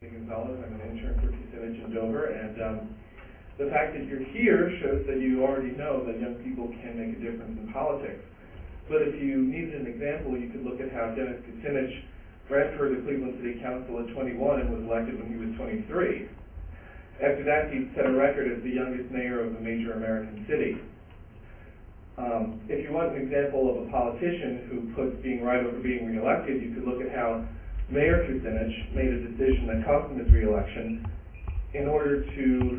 Gonzalez. I'm an intern for Kucinich in Dover, and the fact that you're here shows that you already know that young people can make a difference in politics. But if you needed an example, you could look at how Dennis Kucinich ran for the Cleveland City Council at 21 and was elected when he was 23. After that, he set a record as the youngest mayor of a major American city. If you want an example of a politician who puts being right over being reelected, you could look at how Mayor Kucinich made a decision that cost him his reelection in order to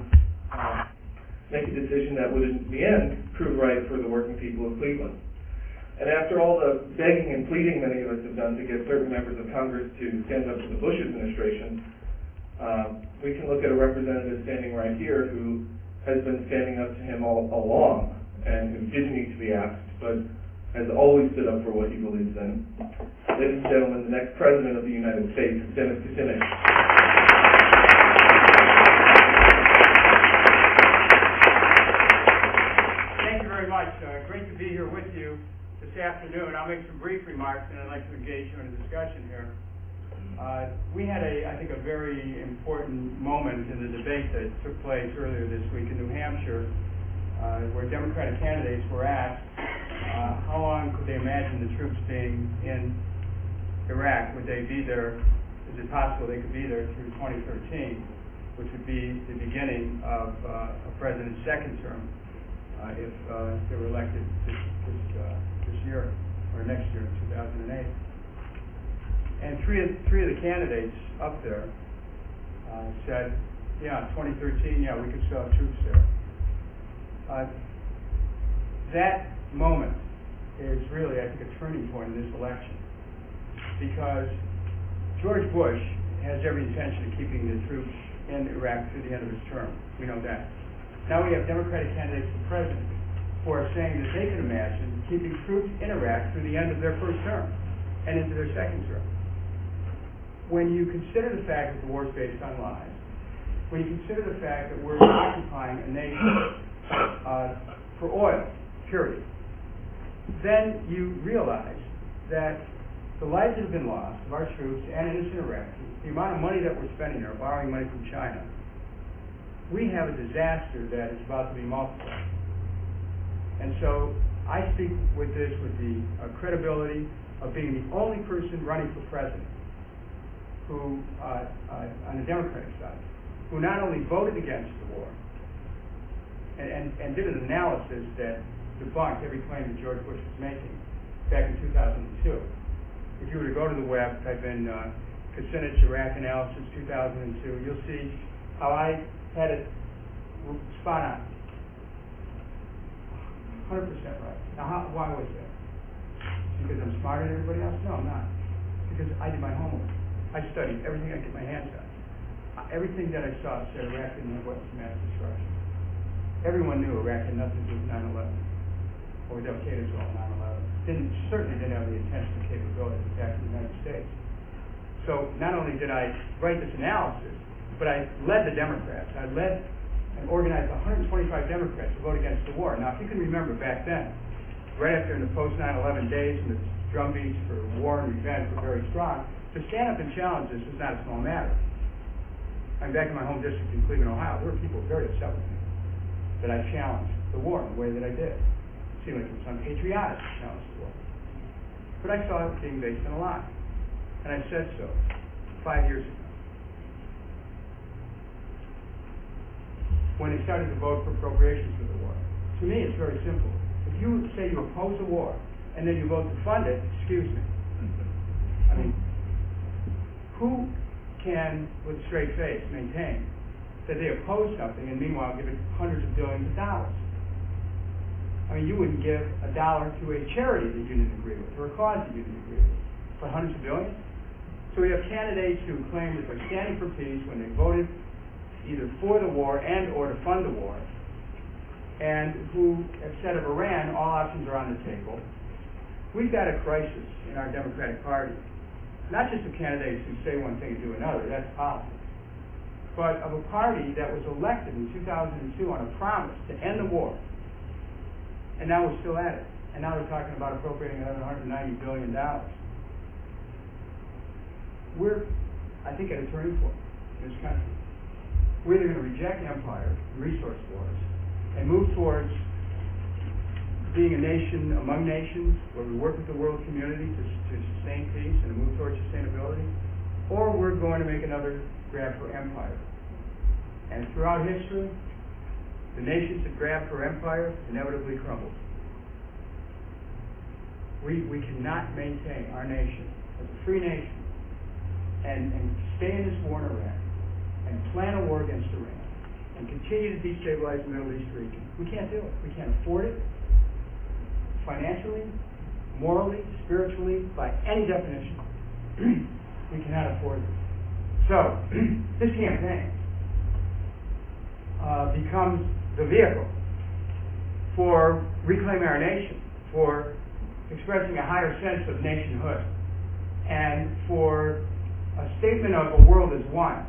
make a decision that would, in the end, prove right for the working people of Cleveland. And after all the begging and pleading many of us have done to get certain members of Congress to stand up to the Bush administration, we can look at a representative standing right here who has been standing up to him all along and who didn't need to be asked, but has always stood up for what he believes in. Ladies and gentlemen, the next President of the United States is Dennis Kucinich. Thank you very much. Great to be here with you this afternoon. I'll make some brief remarks, and I'd like to engage you in a discussion here. We had, I think, a very important moment in the debate that took place earlier this week in New Hampshire, where Democratic candidates were asked how long could they imagine the troops being in Iraq? Would they be there? Is it possible they could be there through 2013, which would be the beginning of a president's second term if they were elected this year or next year, 2008. And three of the candidates up there said, yeah, 2013, yeah, we could still have troops there. That moment is really, I think, a turning point in this election, because George Bush has every intention of keeping the troops in Iraq through the end of his term. We know that. Now we have Democratic candidates for president who are saying that they can imagine keeping troops in Iraq through the end of their first term and into their second term. When you consider the fact that the war is based on lies, when you consider the fact that we're occupying a nation for oil, period, then you realize that the lives that have been lost of our troops and innocent Iraqis, the amount of money that we're spending there, borrowing money from China, we have a disaster that is about to be multiplied. And so I speak with this with the credibility of being the only person running for president who, on the Democratic side, who not only voted against the war and did an analysis that debunked every claim that George Bush was making back in 2002. If you were to go to the web, type in Kucinich Iraq Analysis 2002, you'll see how I had it spot on. 100% right. Now, why was that? Because I'm smarter than everybody else? No, I'm not. Because I did my homework. I studied everything I get my hands on. Everything that I saw said Iraq didn't have weapons of mass destruction. Everyone knew Iraq had nothing to do with 9/11 or with Al-Qaeda's role in 9/11. Certainly didn't have the intention or capability to attack the United States. So not only did I write this analysis, but I led the Democrats. I led and organized 125 Democrats to vote against the war. Now, if you can remember back then, right after in the post-9/11 days, when the drumbeats for war and revenge were very strong, to stand up and challenge this was not a small matter. I'm back in my home district in Cleveland, Ohio. There were people very upset with me that I challenged the war in the way that I did. It seemed like it was unpatriotic to challenge the war. But I saw it being based on a lie. And I said so 5 years ago, when they started to vote for appropriations for the war. To me, it's very simple. If you say you oppose a war and then you vote to fund it, excuse me. I mean, who can, with a straight face, maintain that they oppose something and meanwhile give it hundreds of billions of dollars? I mean, you wouldn't give $1 to a charity that you didn't agree with, or a cause that you didn't agree with, but hundreds of billions? So we have candidates who claim that they're standing for peace when they voted either for the war and or to fund the war, and who have said of Iran, all options are on the table. We've got a crisis in our Democratic Party. Not just of candidates who say one thing and do another, that's politics, but of a party that was elected in 2002 on a promise to end the war, and now we're still at it. And now they're talking about appropriating another $190 billion. We're, I think, at a turning point. in this country. We're either going to reject empire and resource wars and move towards being a nation among nations where we work with the world community to sustain peace and to move towards sustainability, or we're going to make another grab for empire. And throughout history, the nations that grab for empire inevitably crumbled. We cannot maintain our nation as a free nation and stay in this war in Iraq and plan a war against Iran and continue to destabilize the Middle East region. We can't do it. We can't afford it financially, morally, spiritually, by any definition. We cannot afford it. So, this campaign becomes the vehicle for reclaiming our nation, for expressing a higher sense of nationhood, and for a statement of a world as one,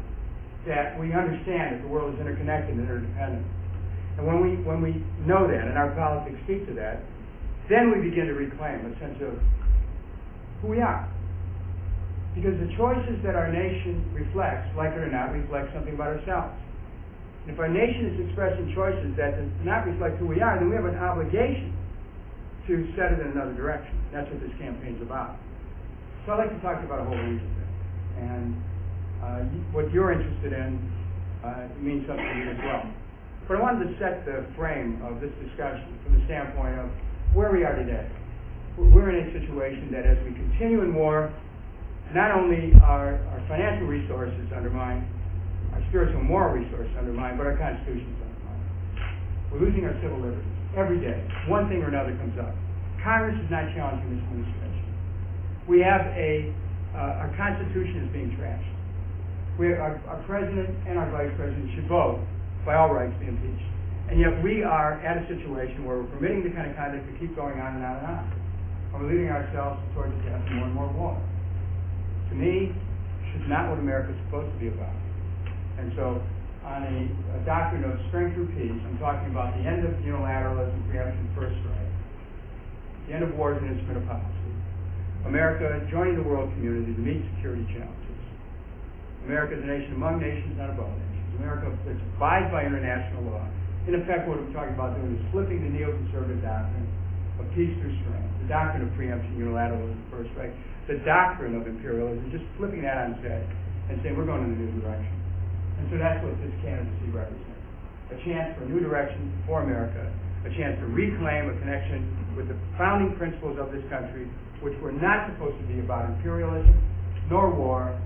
that we understand that the world is interconnected and interdependent. And when we know that, and our politics speak to that, then we begin to reclaim a sense of who we are. Because the choices that our nation reflects, like it or not, reflect something about ourselves. And if our nation is expressing choices that do not reflect who we are, then we have an obligation to set it in another direction. That's what this campaign is about. So I'd like to talk about a whole range of things. And what you're interested in means something to you as well. But I wanted to set the frame of this discussion from the standpoint of where we are today. We're in a situation that as we continue in war, not only are our financial resources undermined, our spiritual and moral resources undermined, but our Constitution is undermined. We're losing our civil liberties every day. One thing or another comes up. Congress is not challenging this administration. We have our Constitution is being trashed. Our President and our Vice President should both, by all rights, be impeached. And yet we are at a situation where we're permitting the kind of conduct to keep going on and on and on. And we're leading ourselves towards the path of more and more war. To me, this is not what America is supposed to be about. And so, on a doctrine of strength through peace, I'm talking about the end of unilateralism, preemption, first strike. The end of war is an instrument of policy. America joining the world community to meet security challenges. America is a nation among nations, not above nations. America is abides by international law. In effect, what we're talking about doing is flipping the neoconservative doctrine of peace through strength, the doctrine of preemption, unilateralism, first strike, the doctrine of imperialism, just flipping that on its head and saying we're going in a new direction. And so that's what this candidacy represents. A chance for a new direction for America, a chance to reclaim a connection with the founding principles of this country, which were not supposed to be about imperialism, nor war,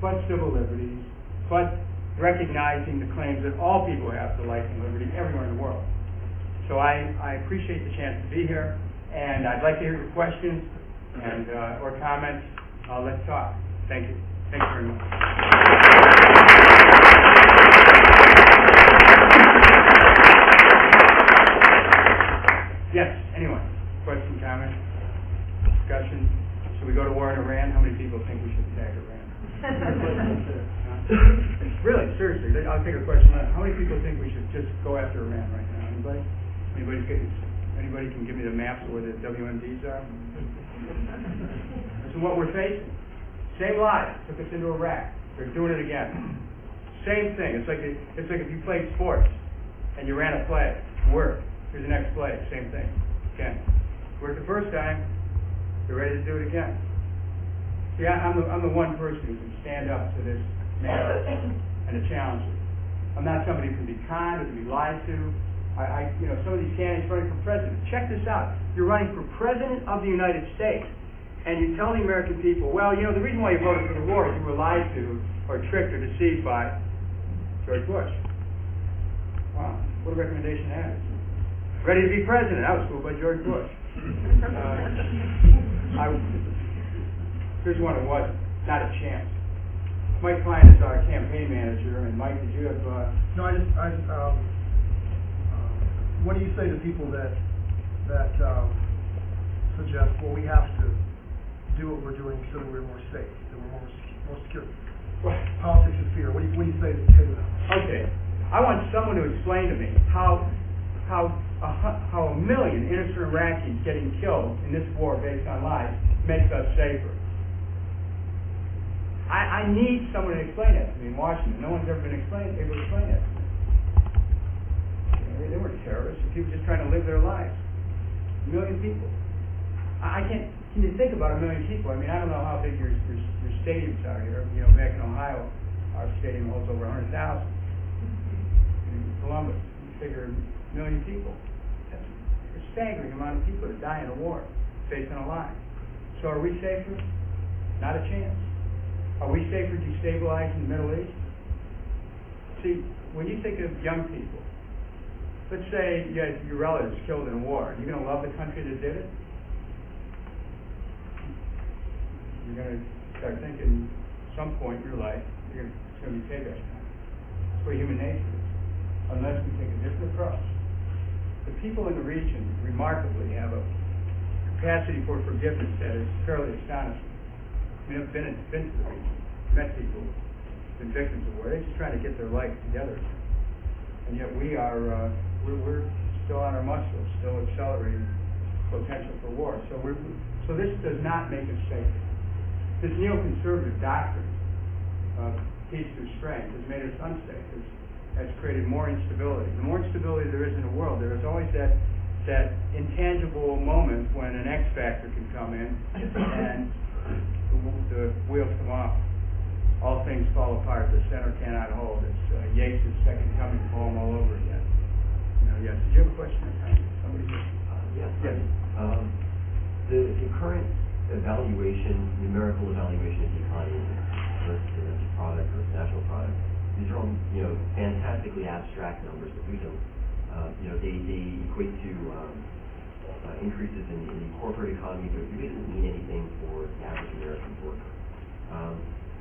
but civil liberties, but recognizing the claims that all people have to life and liberty everywhere in the world. So I appreciate the chance to be here, and I'd like to hear your questions and or comments. Let's talk. Thank you. Thank you very much. Yes, anyone? Question, comment, discussion? Should we go to war in Iran? How many people think we should attack Iran? Really, seriously, I'll take a question. How many people think we should just go after Iran right now? Anybody? Anybody can give me the maps of where the WMDs are? This is what we're facing. Same lie. Took us into Iraq. They're doing it again. Same thing. It's like if you played sports and you ran a play. Worked. Here's the next play. Same thing. Again. Worked the first time. You're ready to do it again. See, I'm the one person who can stand up to this matter and to challenge it. I'm not somebody who can be conned or can be lied to. Some of these candidates running for president. Check this out. You're running for president of the United States, and you tell the American people, well, the reason why you voted for the war is you were lied to or tricked or deceived by George Bush. Wow, what a recommendation that is. Ready to be president. I was fooled by George Bush. Here's one it was. Not a chance. Mike Klein is our campaign manager, and Mike, did you have... No, what do you say to people that suggest, well, we have to do what we're doing so that we're more safe, that we're more secure? Politics is fear. What do you say to them? Okay. I want someone to explain to me how a million innocent Iraqis getting killed in this war based on lies makes us safer. I need someone to explain that to me in Washington. No one's ever been able to explain that to me. They weren't terrorists. People just trying to live their lives. 1 million people. I can't. Can you think about 1 million people? I mean, I don't know how big your stadiums are here. You know, back in Ohio, our stadium holds over 100,000. In Columbus, you figure 1 million people. That's a staggering amount of people that die in a war, facing a line. So are we safer? Not a chance. Are we safer destabilizing the Middle East? See, when you think of young people, let's say you had your relatives killed in a war. Are you going to love the country that did it? You're going to start thinking at some point in your life, it's going to be payback time. That's where human nature is, unless we take a different approach. The people in the region remarkably have a capacity for forgiveness that is fairly astonishing. I mean, I've been to the region, met people who've been victims of war. They're just trying to get their life together again. And yet we are, we're still on our muscles, still accelerating potential for war. So this does not make us safer. This neoconservative doctrine of peace through strength has made us unsafe. Has created more instability. The more instability there is in the world, there is always that intangible moment when an X factor can come in and the wheels come off. All things fall apart. The center cannot hold. It's Yeats' Second Coming poem all over again. Yes. Did you have a question? Somebody? Yes. Yes. The current numerical evaluation of the economy, versus domestic product or national product, these are all fantastically abstract numbers that we don't. They equate to increases in the corporate economy, but it really doesn't mean anything for the average American worker.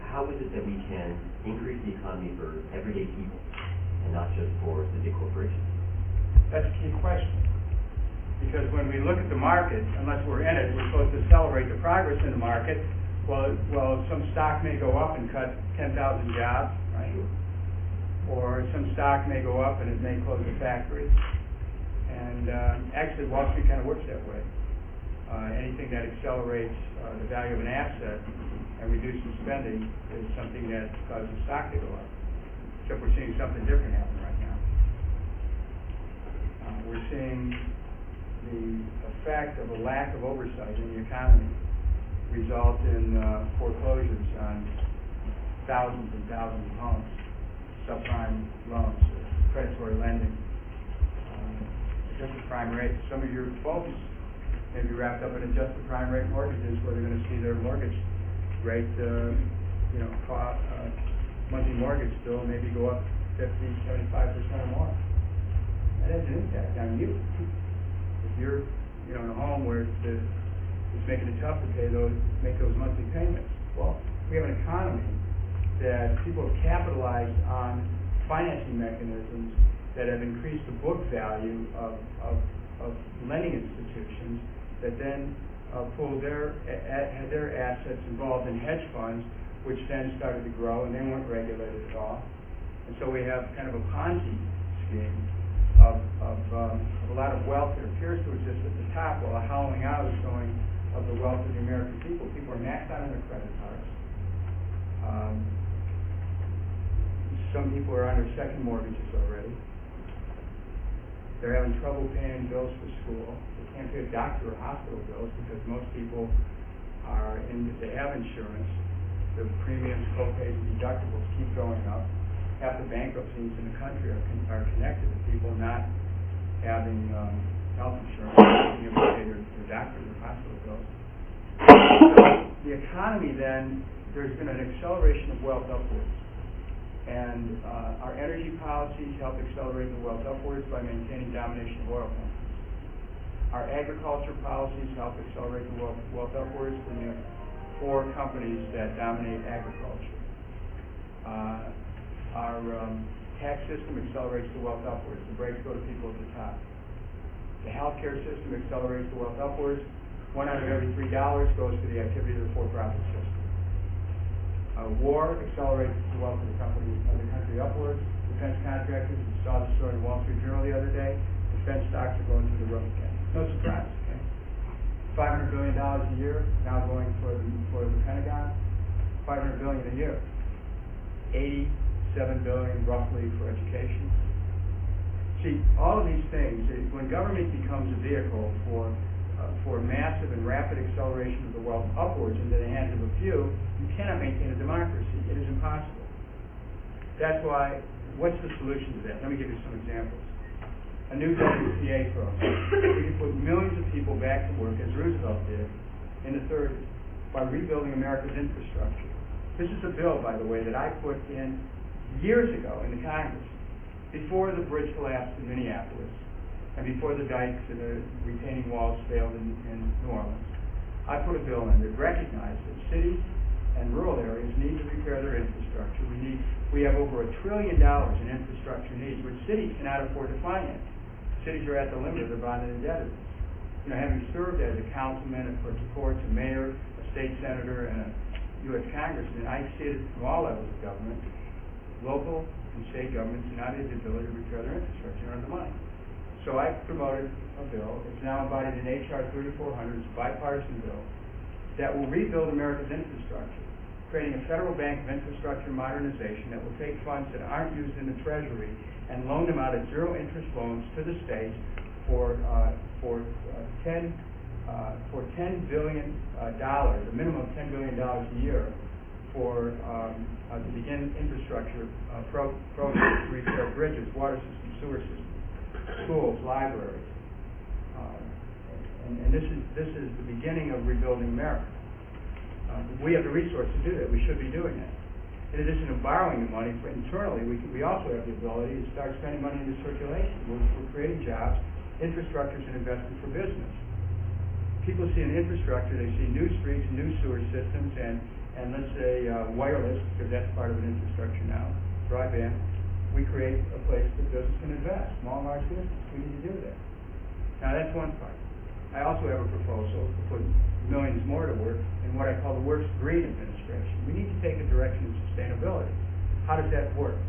How is it that we can increase the economy for everyday people and not just for the big corporations? That's a key question. Because when we look at the market, unless we're in it, we're supposed to celebrate the progress in the market. Well, some stock may go up and cut 10,000 jobs, right? Or some stock may go up and it may close a factory. And actually, Wall Street kind of works that way. Anything that accelerates the value of an asset and reduces spending is something that causes stock to go up. Except we're seeing something different happen right now. We're seeing the effect of a lack of oversight in the economy result in foreclosures on thousands and thousands of homes, subprime loans, predatory lending, adjusted prime rates. Some of your folks may be wrapped up in adjusted prime rate mortgages where they're going to see their mortgage rate, monthly mortgage bill maybe go up 50, 75% or more. That has an impact on you. If you're, in a home where it's making it tough to make those monthly payments. Well, we have an economy that people have capitalized on financing mechanisms that have increased the book value of lending institutions that then had their assets involved in hedge funds, which then started to grow, and they weren't regulated at all. And so we have kind of a Ponzi scheme of a lot of wealth that appears to exist at the top, while a hollowing out is going of the wealth of the American people. People are maxed out on their credit cards. Some people are on their second mortgages already. They're having trouble paying bills for school. They can't pay doctor or hospital bills because most people if they have insurance, the premiums, co-pays, and deductibles keep going up. Half the bankruptcies in the country are connected to people not having health insurance, being able to pay their doctor or hospital bills. So the economy then, there's been an acceleration of wealth upwards. And our energy policies help accelerate the wealth upwards by maintaining domination of oil companies. Our agriculture policies help accelerate the wealth upwards. We have 4 companies that dominate agriculture. Our tax system accelerates the wealth upwards. The breaks go to people at the top. The healthcare system accelerates the wealth upwards. 1 out of every $3 goes to the activity of the for-profit system. War accelerates the wealth of the country upwards. Defense contractors, we saw the story in the Wall Street Journal the other day. Defense stocks are going through the roof again. No surprise. Okay? $500 billion a year now going for the Pentagon. $500 billion a year. $87 billion roughly for education. See, all of these things, when government becomes a vehicle for massive and rapid acceleration of the wealth upwards into the hands of a few, you cannot maintain a democracy. It is impossible. That's why, what's the solution to that? Let me give you some examples. A new WPA program. We can put millions of people back to work, as Roosevelt did in the 30s, by rebuilding America's infrastructure. This is a bill, by the way, that I put in years ago in the Congress, before the bridge collapsed in Minneapolis, and before the dikes and the retaining walls failed in New Orleans. I put a bill in that recognized that cities and rural areas need to repair their infrastructure. We have over $1 trillion in infrastructure needs, which cities cannot afford to finance. Cities are at the limit of their bonded indebtedness. You know, having served as a councilman, a clerk of courts, a mayor, a state senator, and a U.S. congressman, I see it from all levels of government. Local and state governments do not have the ability to repair their infrastructure or the money. So I promoted a bill. It's now embodied in H.R. 3400. It's a bipartisan bill that will rebuild America's infrastructure, creating a federal bank of infrastructure modernization that will take funds that aren't used in the Treasury and loan them out as zero-interest loans to the states for $10 billion, a minimum of $10 billion a year to begin infrastructure programs to repair bridges, water systems, sewer systems, schools, libraries, and this is the beginning of rebuilding America. We have the resources to do that. We should be doing that. In addition to borrowing the money internally, we also have the ability to start spending money into circulation. We're creating jobs, infrastructure is an investment for business. People see an infrastructure, they see new streets, new sewer systems, and let's say wireless, because that's part of an infrastructure now, broadband. We create a place that business can invest, small and large business. We need to do that. Now that's one part. I also have a proposal to put millions more to work in what I call the Works Green administration. We need to take a direction of sustainability. How does that work?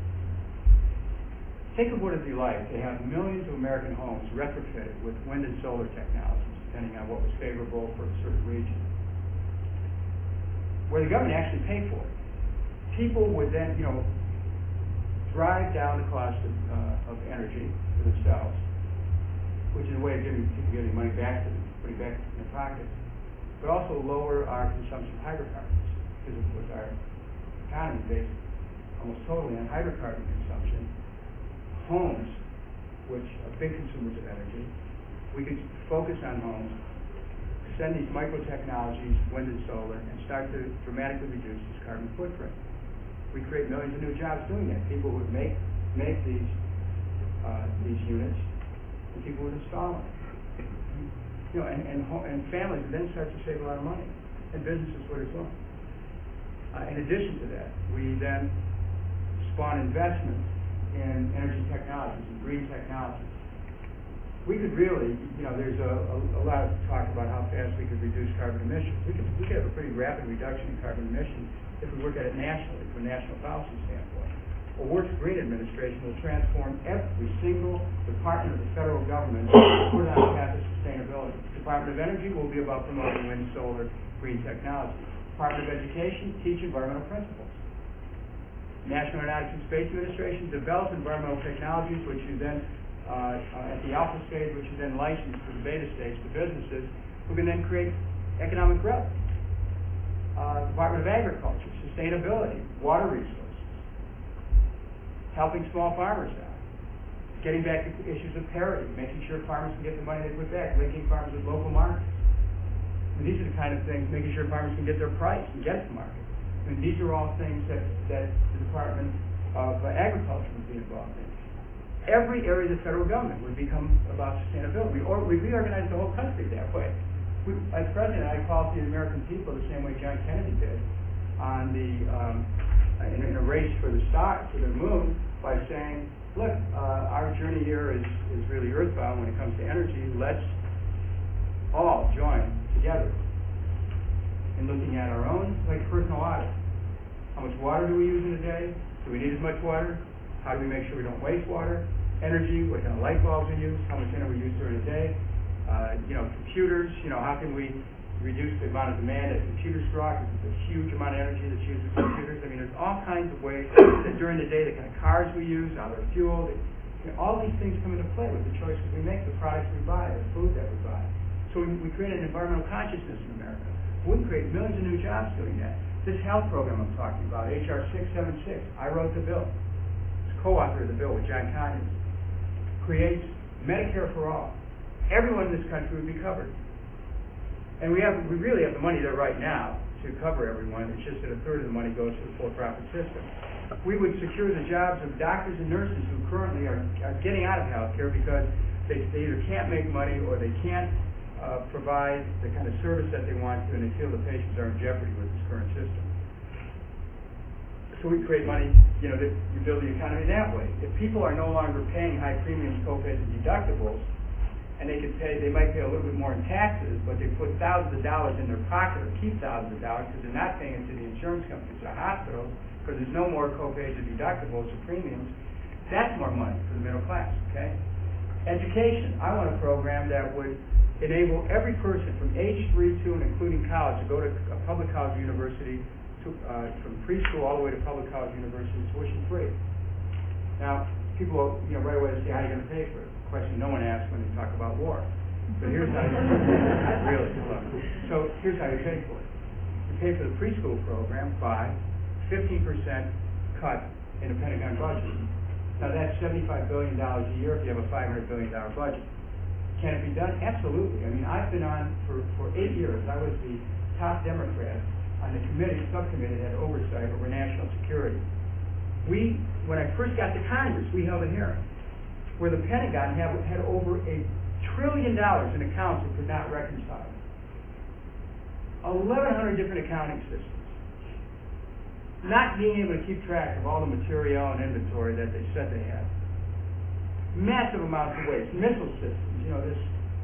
Think of what it'd be like to have millions of American homes retrofitted with wind and solar technologies, depending on what was favorable for a certain region, where the government actually paid for it. People would then, drive down the cost of energy for themselves, which is a way of giving money back to them, putting back in their pockets, but also lower our consumption of hydrocarbons, because of course our economy is based almost totally on hydrocarbon consumption. Homes, which are big consumers of energy, we could focus on homes, send these micro technologies, wind and solar, and start to dramatically reduce this carbon footprint. We create millions of new jobs doing that. People would make these units, and people would install them. And families would then start to save a lot of money, and businesses would as well. In addition to that, we then spawn investment in energy technologies and green technologies. We could really, there's a lot of talk about how fast we could reduce carbon emissions. We could have a pretty rapid reduction in carbon emissions if we look at it nationally, from a national policy standpoint. A Works Green administration will transform every single department of the federal government to put it on the path of sustainability. The Department of Energy will be about promoting wind, solar, green technology. Department of Education, teach environmental principles. National Aeronautics and Space Administration, develop environmental technologies, which you then, at the alpha stage, which you then license to the beta stage to businesses, who can then create economic growth. Department of Agriculture, sustainability, water resources, helping small farmers out, getting back to issues of parity, making sure farmers can get the money they put back, linking farmers with local markets. And these are the kind of things, making sure farmers can get their price and get it to market. I mean, these are all things that the Department of Agriculture would be involved in. Every area of the federal government would become about sustainability. We reorganized the whole country that way. As president, I called the American people the same way John Kennedy did on in a race for the moon, by saying, look, our journey here is really earthbound when it comes to energy. Let's all join together in looking at our own, like personal audit. How much water do we use in a day? Do we need as much water? How do we make sure we don't waste water? Energy, what kind of light bulbs we use? How much energy we use during the day? Computers, how can we reduce the amount of demand that computers draw, because it's a huge amount of energy that's used with computers. I mean, there's all kinds of ways that during the day, the kind of cars we use, how they're fueled, all these things come into play with the choices we make, the products we buy, the food that we buy. So we create an environmental consciousness in America. We create millions of new jobs doing that. This health program I'm talking about, H.R. 676, I wrote the bill. I was co-author of the bill with John Conyers. Creates Medicare for all. Everyone in this country would be covered. And we really have the money there right now to cover everyone. It's just that a third of the money goes to the for-profit system. We would secure the jobs of doctors and nurses who currently are getting out of health care because they either can't make money or they can't provide the kind of service that they want to, and they feel the patients are in jeopardy with this current system. So we create money, you build the economy that way. If people are no longer paying high premiums, co-pays, and deductibles, and they might pay a little bit more in taxes, but they put thousands of dollars in their pocket or keep thousands of dollars because they're not paying it to the insurance companies or hospitals because there's no more co-pays or deductibles or premiums. That's more money for the middle class, okay? Education. I want a program that would enable every person from age 3 to and including college to go to a public college or university from preschool all the way to public college university tuition free. Now, people will, right away say, how are you going to pay for it? Question no one asks when they talk about war. But here's how you really good luck. So here's how you pay for it. You pay for the preschool program by 15% cut in the Pentagon budget. Now that's $75 billion a year if you have a $500 billion budget. Can it be done? Absolutely. I mean, I've been on for 8 years. I was the top Democrat on the subcommittee that had oversight over national security. When I first got to Congress, we held a hearing where the Pentagon had over $1 trillion in accounts that could not reconcile. 1,100 different accounting systems. Not being able to keep track of all the material and inventory that they said they had. Massive amounts of waste. Missile systems,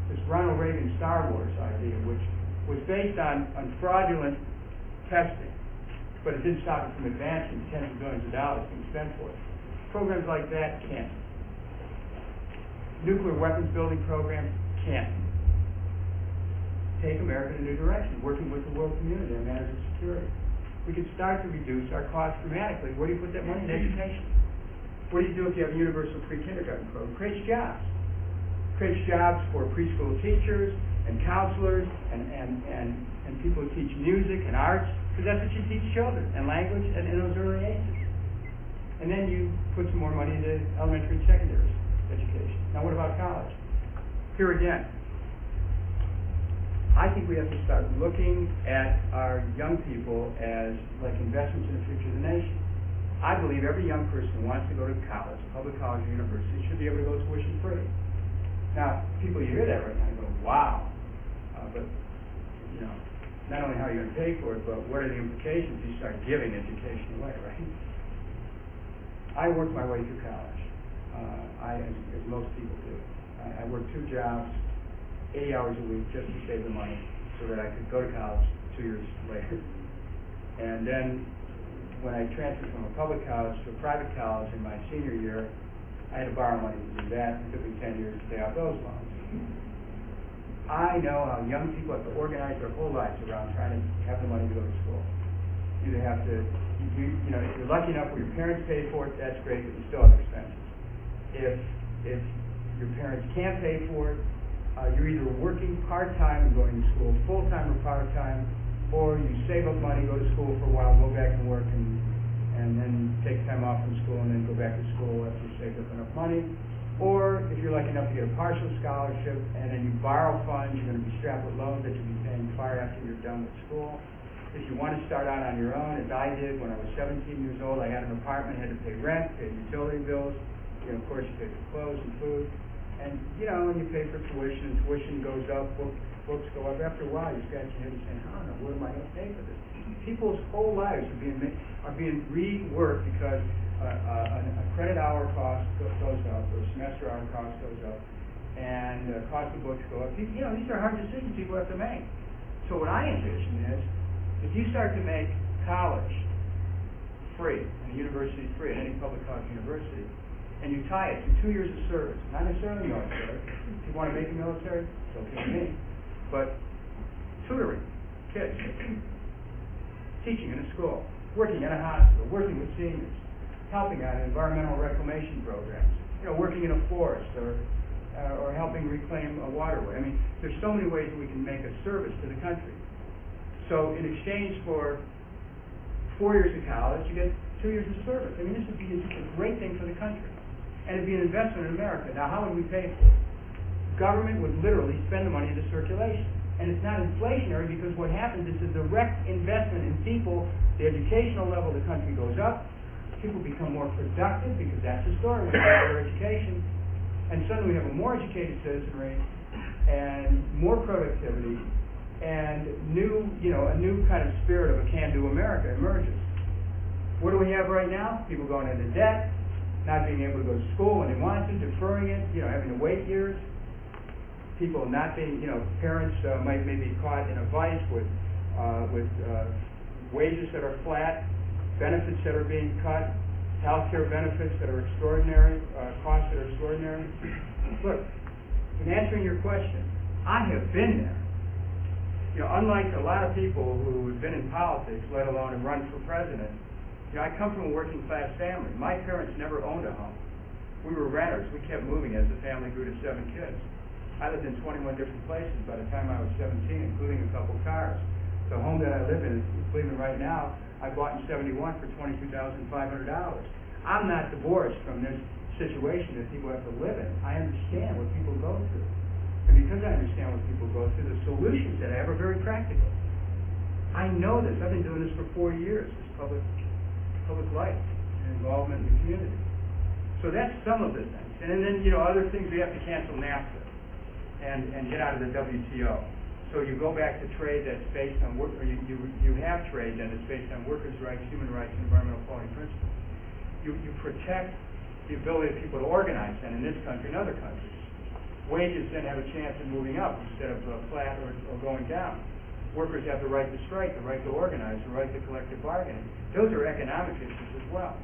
this Ronald Reagan Star Wars idea, which was based on fraudulent testing, but it didn't stop it from advancing. Tens of billions of dollars being spent for it. Programs like that can't. Nuclear weapons building programs can't. Take America in a new direction, working with the world community on matters of security. We could start to reduce our costs dramatically. Where do you put that money? In education. What do you do if you have a universal pre-kindergarten program? Creates jobs. Creates jobs for preschool teachers and counselors and people who teach music and arts, because that's what you teach children, and language in those early ages. And then you put some more money into elementary and secondary education. Now what about college? Here again, I think we have to start looking at our young people as like investments in the future of the nation. I believe every young person who wants to go to college, public college or university, should be able to go tuition free. Now, people, you hear that right now, you go, wow. But, not only how you're going to pay for it, but what are the implications if you start giving education away, right? I worked my way through college. As most people do. I worked 2 jobs, 80 hours a week just to save the money so that I could go to college 2 years later. And then when I transferred from a public college to a private college in my senior year, I had to borrow money to do that. It took me 10 years to pay off those loans. I know how young people have to organize their whole lives around trying to have the money to go to school. You either have to, if you're lucky enough where your parents pay for it, that's great, but you still have expenses. If your parents can't pay for it, you're either working part-time and going to school full-time or part-time, or you save up money, go to school for a while, go back and work, and then take time off from school and then go back to school after you saved up enough money. Or if you're lucky enough to get a partial scholarship and then you borrow funds, you're going to be strapped with loans that you'll be paying far after you're done with school. If you want to start out on your own, as I did when I was 17 years old, I had an apartment, had to pay rent, pay utility bills. Of course, you pay for clothes and food. And, when you pay for tuition, and tuition goes up, books go up. After a while, you scratch your head and say, I don't know, what am I going to pay for this? People's whole lives are being reworked because a credit hour cost goes up, or a semester hour cost goes up, and the cost of books go up. These are hard decisions people have to make. So what I envision is, if you start to make college free, and the university free, at any public college university, and you tie it to 2 years of service, not necessarily military. If you want to make the military, it's okay with me. But tutoring kids, teaching in a school, working in a hospital, working with seniors, helping out in environmental reclamation programs, working in a forest or helping reclaim a waterway. I mean, there's so many ways that we can make a service to the country. So in exchange for 4 years of college, you get 2 years of service. I mean, this would be just a great thing for the country. And it'd be an investment in America. Now, how would we pay for it? Government would literally spend the money into circulation. And it's not inflationary because what happens is a direct investment in people. The educational level of the country goes up. People become more productive because that's the story when they get their education. And suddenly we have a more educated citizenry and more productivity and a new kind of spirit of a can-do America emerges. What do we have right now? People going into debt, not being able to go to school when they want to, deferring it, having to wait years. People not being, parents might maybe caught in a vice with wages that are flat, benefits that are being cut, health care benefits that are extraordinary, costs that are extraordinary. Look, in answering your question, I have been there. Unlike a lot of people who have been in politics, let alone have run for president, I come from a working class family. My parents never owned a home. We were renters. We kept moving as the family grew to 7 kids. I lived in 21 different places by the time I was 17, including a couple cars. The home that I live in Cleveland right now, I bought in '71 for $22,500. I'm not divorced from this situation that people have to live in. I understand what people go through. And because I understand what people go through, the solutions that I have are very practical. I know this. I've been doing this for 4 years, this public life and involvement in the community. So that's some of the things. And then, other things, we have to cancel NAFTA and get out of the WTO. So you go back to trade that's based on work, or you have trade that is based on workers' rights, human rights, and environmental quality principles. You protect the ability of people to organize, then in this country and other countries. Wages then have a chance of moving up instead of flat or going down. Workers have the right to strike, the right to organize, the right to collective bargaining. Those are economic issues as well.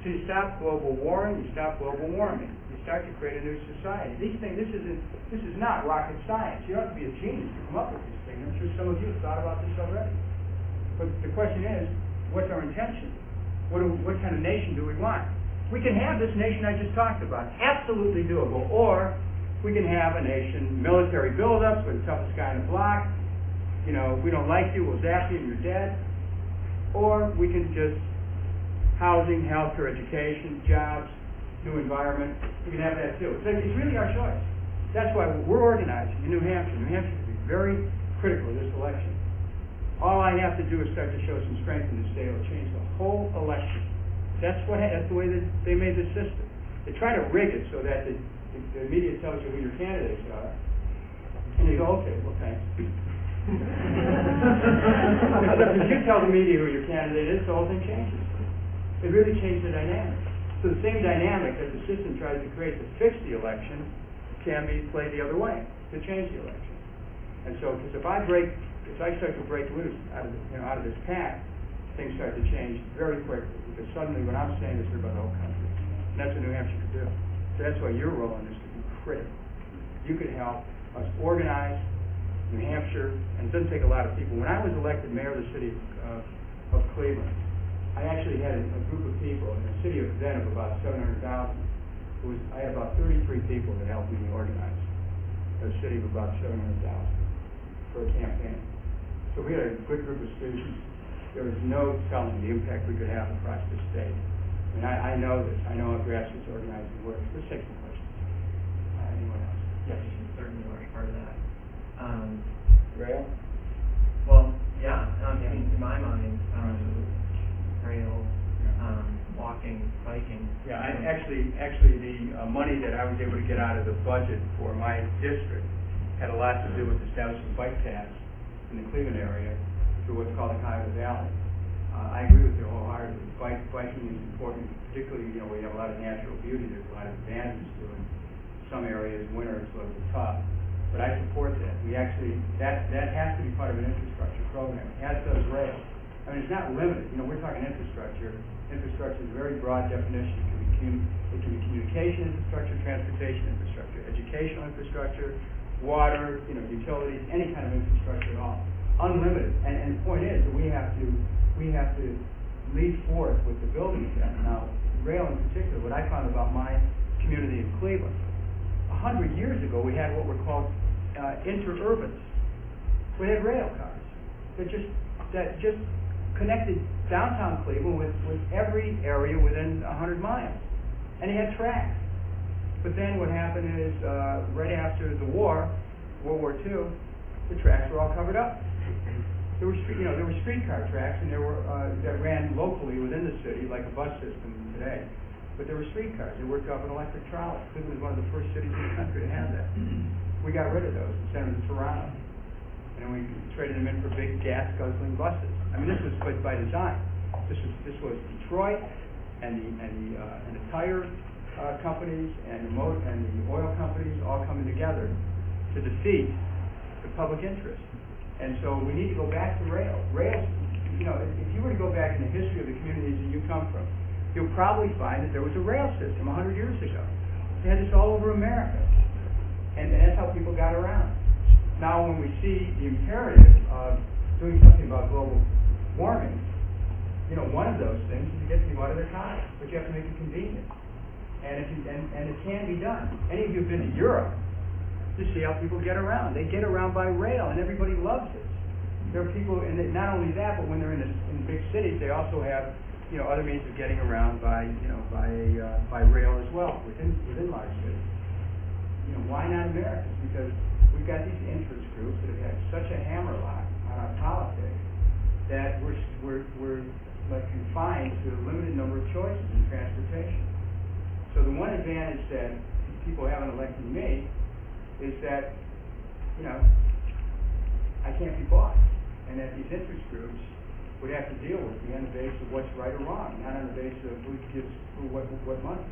So you stop global warming, you stop global warming. You start to create a new society. These things, this is not rocket science. You have to be a genius to come up with these things. I'm sure some of you have thought about this already. But the question is, what's our intention? What kind of nation do we want? We can have this nation I just talked about, absolutely doable, or we can have a nation, military buildups, we're the toughest guy in the block. If we don't like you, we'll zap you and you're dead. Or we can just housing, healthcare, education, jobs, new environment. We can have that too. It's really our choice. That's why we're organizing in New Hampshire. New Hampshire will be very critical of this election. All I have to do is start to show some strength in the state. It'll change the whole election. That's the way that they made the system. They try to rig it so that the media tells you who your candidates are, and you go, okay, well, thanks. Except if you tell the media who your candidate is, the whole thing changes. It really changed the dynamic. So the same dynamic that the system tries to create to fix the election can be played the other way to change the election. And so, because if I start to break loose out of this pack, things start to change very quickly. Because suddenly, when I'm saying this, they're about the whole country, and that's what New Hampshire could do. So that's why your role in this could be critical. You could help us organize New Hampshire, and it doesn't take a lot of people. When I was elected mayor of the city of Cleveland, I actually had a group of people in a city of then of about 700,000. I had about 33 people that helped me organize a city of about 700,000 for a campaign. So we had a good group of students. There was no telling the impact we could have across the state. I mean, I know this. I know how grassroots organizing works. Let's take some questions. Anyone else? Yes, certainly a large part of that. Rail? Well, yeah. In my mind, trail, walking, biking. Yeah, actually, the money that I was able to get out of the budget for my district had a lot to do with establishing bike paths in the Cleveland area through what's called the Cuyahoga Valley. I agree with you wholeheartedly. Biking is important, particularly we have a lot of natural beauty. There's a lot of advantages to it. Some areas, winter, it's a little bit tough. But I support that. That has to be part of an infrastructure program, as does rail. I mean, it's not limited. We're talking infrastructure. Infrastructure is a very broad definition. It can be communication infrastructure, transportation infrastructure, educational infrastructure, water, utilities, any kind of infrastructure at all, unlimited. And the point is that we have to lead forth with the building of that. Now, rail in particular, what I found about my community in Cleveland, 100 years ago we had what were called interurbans. We had rail cars that just connected downtown Cleveland with every area within 100 miles, and they had tracks. But then what happened is, right after the war, World War II, the tracks were all covered up. There were streetcar tracks, and there were that ran locally within the city, like a bus system today. But there were streetcars. They worked off an electric trolley. Cleveland was one of the first cities in the country to have that. We got rid of those and sent them to Toronto, and we traded them in for big gas-guzzling buses. I mean, this was by design. This was Detroit and the tire companies and the oil companies all coming together to defeat the public interest. And so we need to go back to rail. Rails, if you were to go back in the history of the communities that you come from, you'll probably find that there was a rail system 100 years ago. They had this all over America. And that's how people got around. Now when we see the imperative of doing something about global warming, one of those things is to get people out of their cars, but you have to make it convenient. And it can be done. Any of you have been to Europe, you see how people get around. They get around by rail, and everybody loves it. There are people, and not only that, but when they're in big cities, they also have other means of getting around by rail as well within large cities. Why not Americans? Because we've got these interest groups that have had such a hammerlock on our politics that we're like confined to a limited number of choices in transportation. So the one advantage that people haven't elected me is that, I can't be bought, and that these interest groups would have to deal with me on the basis of what's right or wrong, not on the basis of who gives who what money.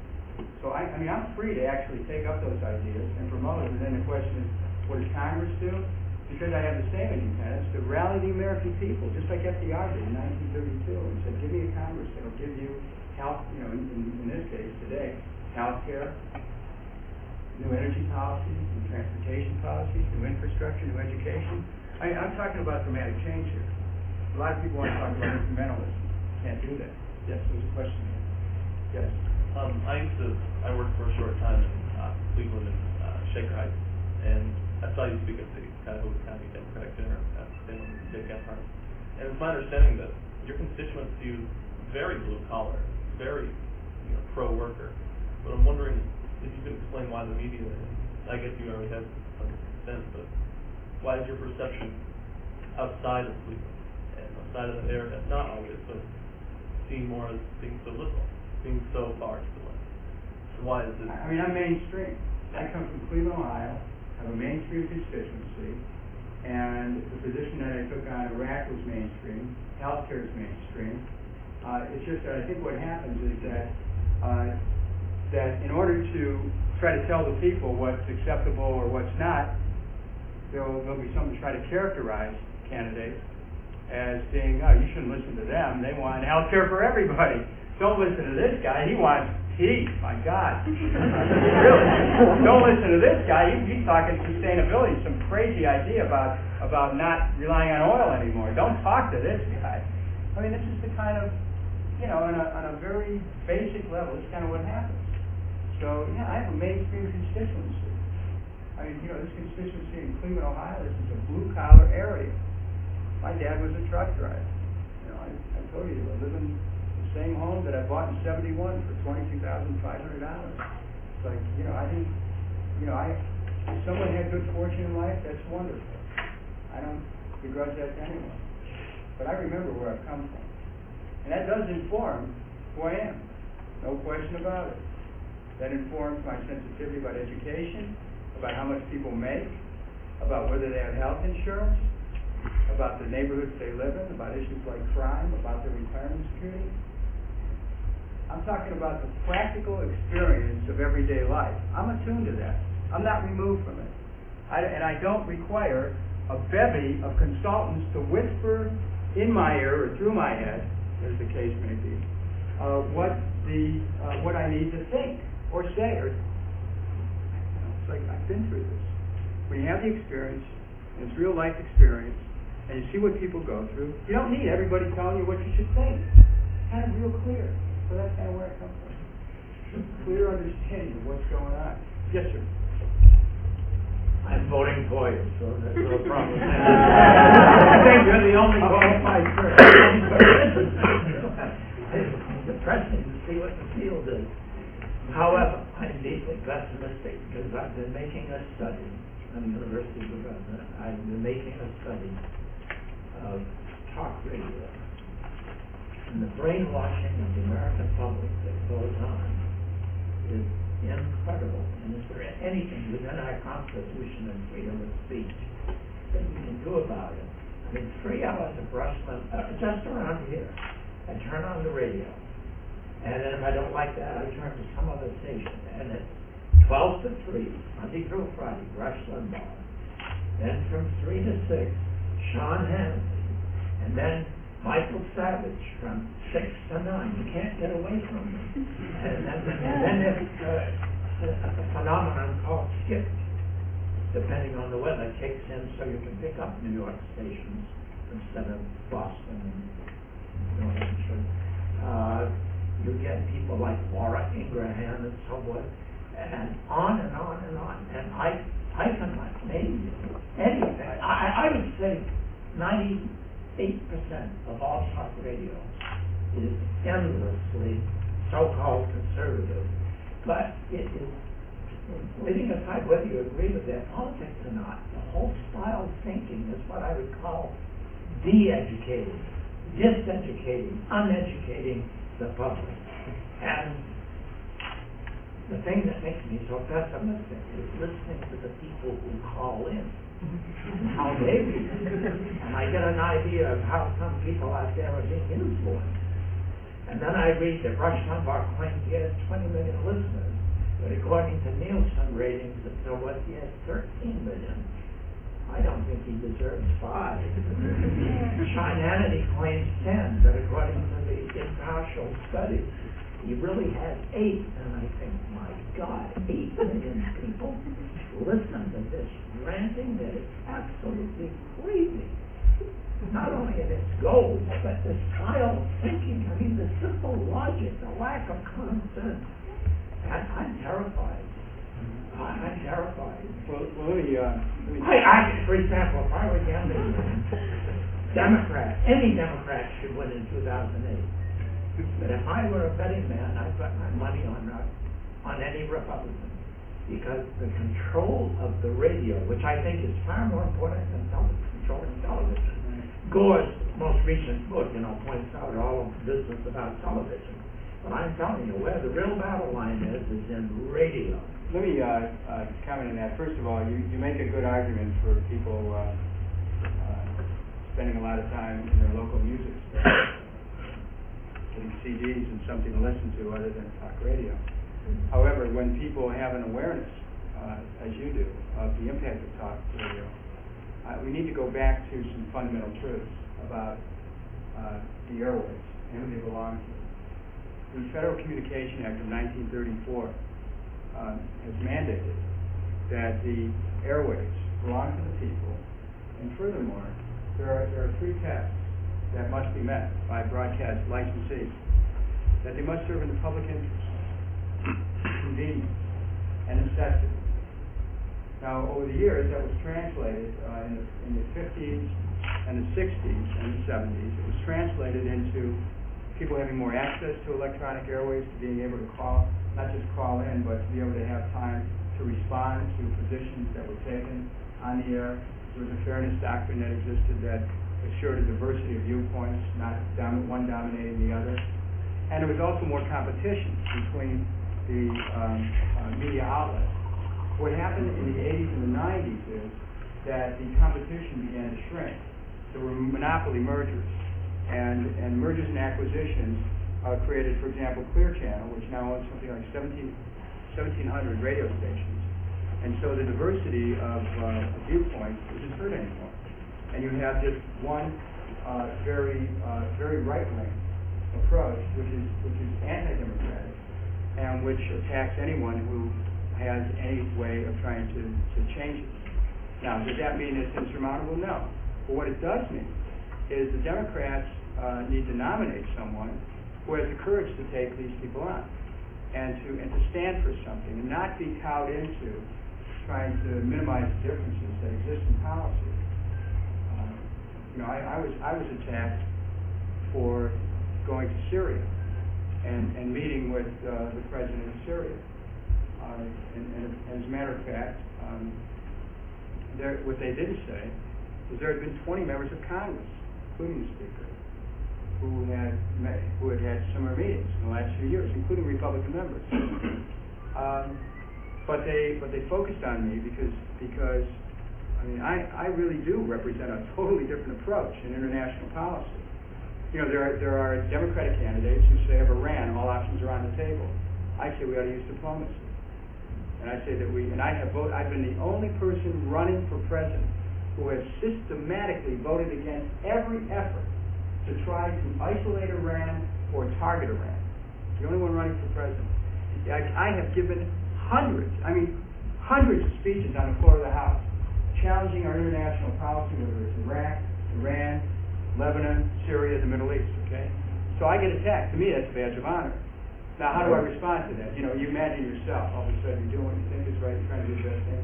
So I'm free to actually take up those ideas and promote them, and then the question is, what does Congress do? Because I have the same independence to rally the American people, just like FDR did in 1932, and said, give me a Congress that will give you health, in this case today, health care, new energy policies, new transportation policies, new infrastructure, new education. I'm talking about dramatic change here. A lot of people want to talk about incrementalism. Can't do that. Yes, there's a question here. Yes. I worked for a short time in Cleveland and Shaker Heights, and I saw you speak at the Cuyahoga County Democratic Dinner at the State Campfire. And it's my understanding that your constituents view very blue collar, very pro-worker. But I'm wondering if you could explain why the media, I guess you already have some sense, but why is your perception outside of Cleveland and outside of the area, not always, but seen more as being so liberal, being so far to the left? So why is it? I mean, I'm mainstream. I come from Cleveland, Ohio. I have a mainstream constituency, and the position that I took on Iraq was mainstream. Healthcare is mainstream. It's just that I think what happens is that in order to try to tell the people what's acceptable or what's not, there'll be someone to try to characterize candidates as being, you shouldn't listen to them. They want health care for everybody. Don't listen to this guy. He wants peace. My God. Really. Don't listen to this guy. He's talking sustainability, some crazy idea about not relying on oil anymore. Don't talk to this guy. I mean, this is the kind of, on a very basic level, this is kind of what happens. So, I have a mainstream constituency. I mean, this constituency in Cleveland, Ohio, this is a blue-collar area. My dad was a truck driver. I told you, I live in the same home that I bought in '71 for $22,500. It's like, if someone had good fortune in life, that's wonderful. I don't begrudge that to anyone. But I remember where I've come from. And that does inform who I am. No question about it. That informs my sensitivity about education, about how much people make, about whether they have health insurance, about the neighborhoods they live in, about issues like crime, about their retirement security. I'm talking about the practical experience of everyday life. I'm attuned to that. I'm not removed from it. And I don't require a bevy of consultants to whisper in my ear or through my head, as the case may be, what I need to think or say. It's like, I've been through this. when you have the experience, and it's real life experience, and you see what people go through, you don't need everybody telling you what you should think. It's kind of real clear. So that's kind of where it comes from. Clear understanding of what's going on. Yes, sir. I'm voting for you, so there's no problem. I think you're the only qualified person. It's depressing to see what the field is. However, I'm deeply pessimistic because I've been making a study. I'm a university professor. I've been making a study of talk radio and the brainwashing of the American public that goes on is incredible. And is there anything within our Constitution and freedom of speech that we can do about it? I mean, 3 hours of Rushland, just around here, I turn on the radio, and then if I don't like that, I turn to some other station, and it's 12 to 3, Monday through Friday, Rushland Bar. Then from 3 to 6, Sean Hannity, and then Michael Savage from 6 to 9. You can't get away from them. And then there's a phenomenon called skip. Depending on the weather, kicks in so you can pick up New York stations instead of Boston and New Hampshire. You get people like Laura Ingraham and so forth, and on and on and on. And I cannot name anything. I would say 98% of all talk radio is endlessly so-called conservative, but it is, leaving aside whether you agree with their politics or not, the whole style of thinking is what I would call de-educating, diseducating, uneducating the public. And the thing that makes me so pessimistic is listening to the people who call in. How they read it. And I get an idea of how some people out there are being influenced. And then I read that Rush Limbaugh claims he has 20 million listeners, but according to Nielsen ratings, it's what he has 13 million. I don't think he deserves 5. Sean Hannity claims 10, but according to the impartial study, he really has 8. And I think, my God, 8 million people listen to this ranting that is absolutely crazy. Not only in its goals, but the style of thinking. I mean, the simple logic, the lack of common sense. And I'm terrified. I'm terrified. Well, let me for example, if I were gambling, any Democrat should win in 2008. But if I were a betting man, I'd put my money on any Republican. Because the control of the radio, which I think is far more important than controlling television. Gore's most recent book, points out all of the business about television. But I'm telling you, where the real battle line is in radio. Let me comment on that. First of all, you make a good argument for people spending a lot of time in their local music stores, getting CDs and something to listen to other than talk radio. However, when people have an awareness, as you do, of the impact of talk radio, we need to go back to some fundamental truths about the airwaves and who they belong to. The Federal Communication Act of 1934 has mandated that the airwaves belong to the people, and furthermore, there are 3 tests that must be met by broadcast licensees: that they must serve in the public interest, convenience, and necessity. Now, over the years, that was translated in the 50s and the 60s and the 70s. It was translated into people having more access to electronic airwaves, to being able to call, not just call in, but to be able to have time to respond to positions that were taken on the air. There was a fairness doctrine that existed that assured a diversity of viewpoints, not one dominating the other. And there was also more competition between the media outlets. What happened in the 80s and the 90s is that the competition began to shrink. There were monopoly mergers, and mergers and acquisitions created, for example, Clear Channel, which now owns something like 1,700 radio stations. And so the diversity of viewpoints isn't heard anymore. And you have just one very right-wing approach, which is anti-democratic, and which attacks anyone who has any way of trying to change it. Now, does that mean it's insurmountable? No. But what it does mean is the Democrats need to nominate someone who has the courage to take these people on and to stand for something and not be cowed into trying to minimize the differences that exist in policy. I was attacked for going to Syria and meeting with the president of Syria. And as a matter of fact, what they didn't say was there had been 20 members of Congress, including the Speaker, who had had similar meetings in the last few years, including Republican members. But they focused on me because I really do represent a totally different approach in international policy. There are Democratic candidates who say of Iran, all options are on the table. I say we ought to use diplomacy. And I say that I've been the only person running for president who has systematically voted against every effort to try to isolate Iran or target Iran. The only one running for president. I have given hundreds of speeches on the floor of the House challenging our international policy, whether it's Iraq, Iran, Lebanon, Syria, the Middle East, okay? So I get attacked. To me, that's a badge of honor. Now, how do I respond to that? You imagine yourself, all of a sudden you're doing what you think is right, you're trying to do the best thing,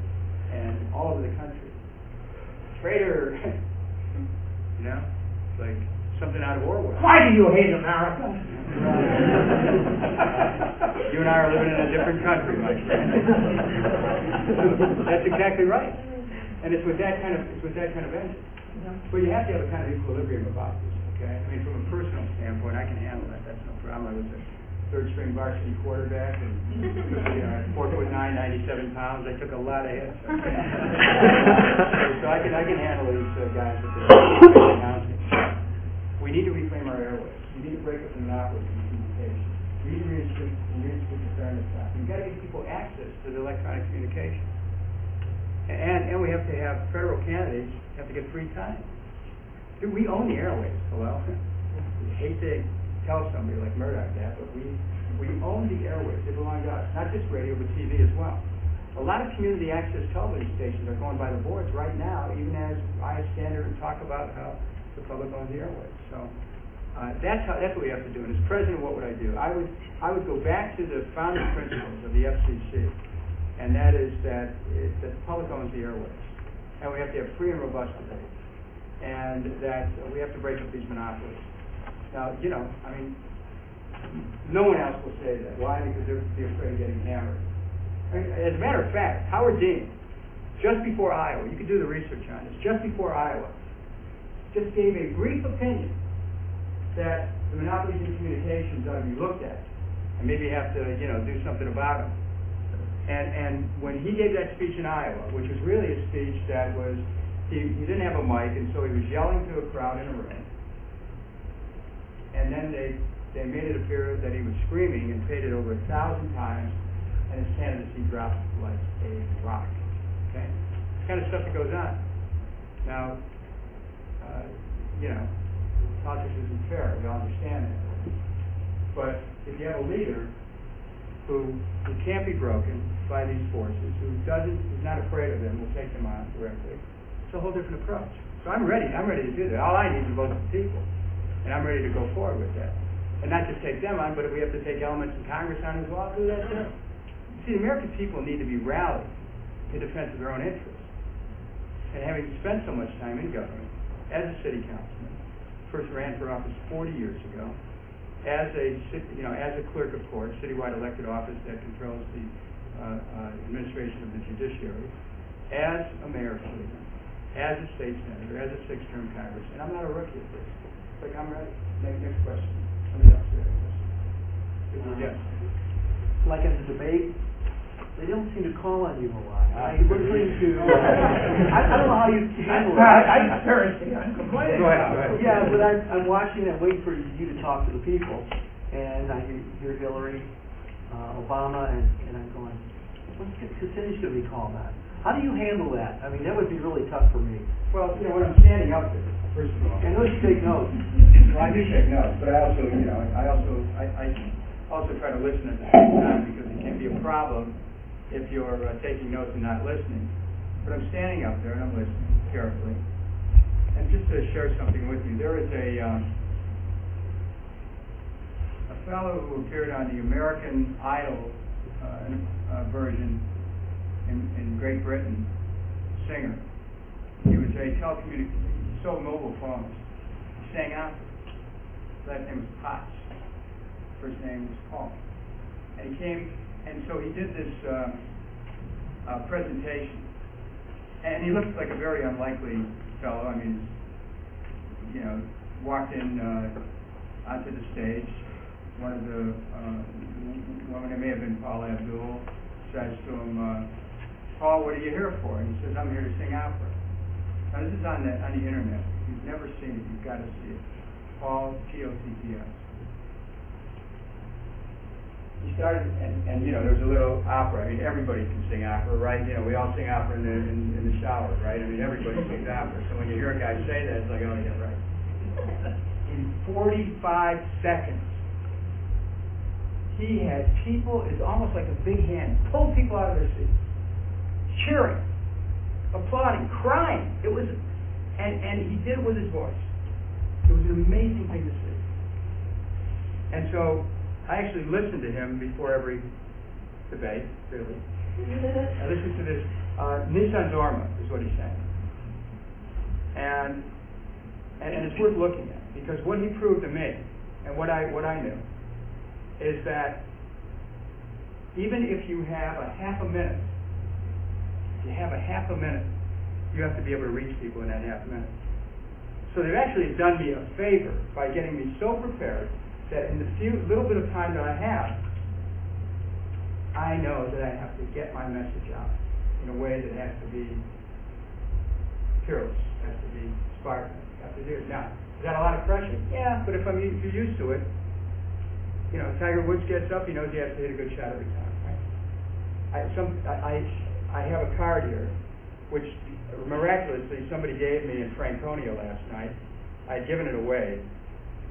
and all over the country. Traitor! It's like something out of Orwell. Why do you hate America? You and I are living in a different country, my friend. That's exactly right. And it's with that kind of engine. But you have to have a kind of equilibrium about this, okay? From a personal standpoint, I can handle that. That's no problem. I was a third-string varsity quarterback, and 4'9", 97 pounds. I took a lot of hits. Okay? So I can handle these guys with their announcing. We need to reclaim our airways. We need to break up the monopolies in communication. We need to reinstitute the fairness act. We've got to give people access to the electronic communication. And we have to have federal candidates have to get free time. Dude, we own the airways. Hello? We hate to tell somebody like Murdoch that, but we own the airways. They belong to us. Not just radio, but TV as well. A lot of community access television stations are going by the boards right now, even as I stand here and talk about how the public owns the airways. So that's what we have to do. And as president, what would I do? I would go back to the founding principles of the FCC, and that is that the public owns the airways, and we have to have free and robust debate, and that we have to break up these monopolies. Now, no one else will say that. Why? Because they're afraid of getting hammered. As a matter of fact, Howard Dean, just before Iowa, you could do the research on this, just before Iowa, just gave a brief opinion that the monopolies in communications ought to be looked at, and maybe have to, do something about them. And when he gave that speech in Iowa, which was really a speech that was, he didn't have a mic, and so he was yelling to a crowd in a room. And then they made it appear that he was screaming and paid it over 1,000 times, and his candidacy dropped like a rock. Okay? This kind of stuff that goes on. Now, politics isn't fair. We all understand that. But if you have a leader who can't be broken by these forces, who's not afraid of them, will take them on directly, it's a whole different approach. So I'm ready to do that. All I need is a vote of the people. And I'm ready to go forward with that. And not just take them on, but if we have to take elements in Congress on as well, I'll do that too. See, the American people need to be rallied in defense of their own interests. And having spent so much time in government, as a city councilman, first ran for office 40 years ago, as a clerk of court, citywide elected office that controls the administration of the judiciary, as a mayor of Cleveland, as a state senator, as a six-term Congress, and I'm not a rookie at this. It's like, I'm ready. Next question. Somebody else has a question. Yes. Like in the debate, they don't seem to call on you a lot. I don't know how you handle it. I experienced it. I'm complaining. Go ahead. Yeah, but I'm watching and waiting for you to talk to the people, and I hear Hillary, Obama, and I'm going, what's Kucinich going to be called on? How do you handle that? I mean, that would be really tough for me. Well, when I'm standing up there, first of all, I know you take notes. Well, I do take notes, but I also try to listen at the same time, because it can be a problem if you're taking notes and not listening. but I'm standing up there and I'm listening carefully. And just to share something with you, there is a fellow who appeared on the American Idol version in Great Britain, singer. He was a he sold mobile phones. He sang opera. Last name was Potts. First name was Paul. And he came, and so he did this presentation. And he looked like a very unlikely fellow. I mean, you know, walked in onto the stage. One of the women, it may have been Paul Abdul, says to him, "Paul, what are you here for?" And he says, "I'm here to sing opera." Now this is on the internet. If you've never seen it, you've got to see it. Paul, Potts. He started, and you know, there was a little opera. I mean, everybody can sing opera, right? You know, we all sing opera in the shower, right? I mean, everybody sings opera. So when you hear a guy say that, it's like, oh yeah, right. In 45 seconds, he had people, it's almost like a big hand, pulled people out of their seats, cheering, applauding, crying. It was, and he did it with his voice. It was an amazing thing to see. And so I actually listened to him before every debate, really. I listened to this, Nissan Dorma is what he sang. And it's worth looking at, because what he proved to me, and what I knew, is that even if you have a half a minute, you have to be able to reach people in that half a minute. So they've actually done me a favor by getting me so prepared that in the little bit of time that I have, I know that I have to get my message out in a way that has to be fearless, has to be sparkling, have to do it. Now, is that a lot of pressure? Yeah, but if you're used to it, you know, Tiger Woods gets up, he knows he has to hit a good shot every time. Right? I have a card here, which miraculously somebody gave me in Franconia last night. I had given it away,